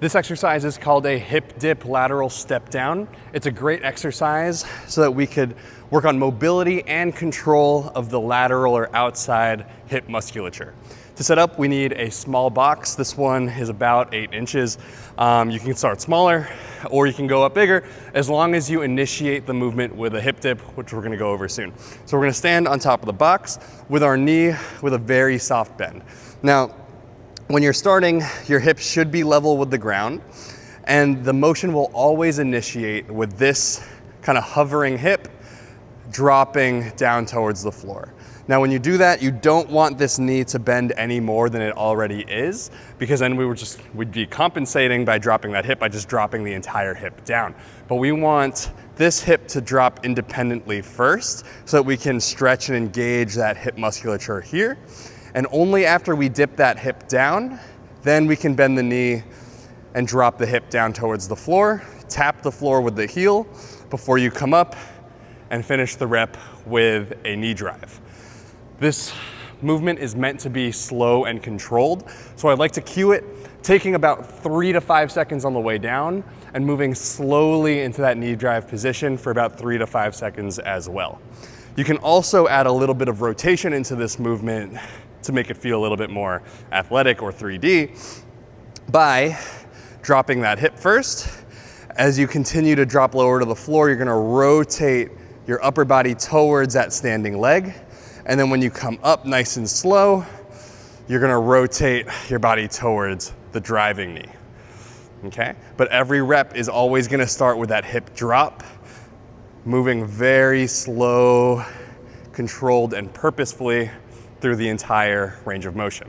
This exercise is called a hip dip lateral step down. It's a great exercise so that we could work on mobility and control of the lateral or outside hip musculature. To set up, we need a small box. This one is about 8 inches. You can start smaller or you can go up bigger as long as you initiate the movement with a hip dip, which we're gonna go over soon. So we're gonna stand on top of the box with our knee with a very soft bend. Now, when you're starting, your hips should be level with the ground, and the motion will always initiate with this kind of hovering hip dropping down towards the floor. Now, when you do that, you don't want this knee to bend any more than it already is, because then we'd be compensating by dropping that hip by just dropping the entire hip down. But we want this hip to drop independently first so that we can stretch and engage that hip musculature here. And only after we dip that hip down, then we can bend the knee and drop the hip down towards the floor, tap the floor with the heel before you come up and finish the rep with a knee drive. This movement is meant to be slow and controlled, so I'd like to cue it, taking about 3 to 5 seconds on the way down and moving slowly into that knee drive position for about 3 to 5 seconds as well. You can also add a little bit of rotation into this movement to make it feel a little bit more athletic or 3D by dropping that hip first. As you continue to drop lower to the floor, you're gonna rotate your upper body towards that standing leg. And then when you come up nice and slow, you're gonna rotate your body towards the driving knee, okay? But every rep is always gonna start with that hip drop, moving very slow, controlled, and purposefully through the entire range of motion.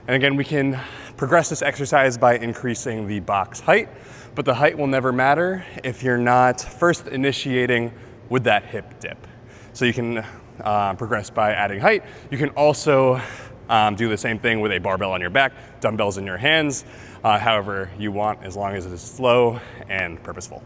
And again, we can progress this exercise by increasing the box height, but the height will never matter if you're not first initiating with that hip dip. So you can progress by adding height. You can also do the same thing with a barbell on your back, dumbbells in your hands, however you want, as long as it is slow and purposeful.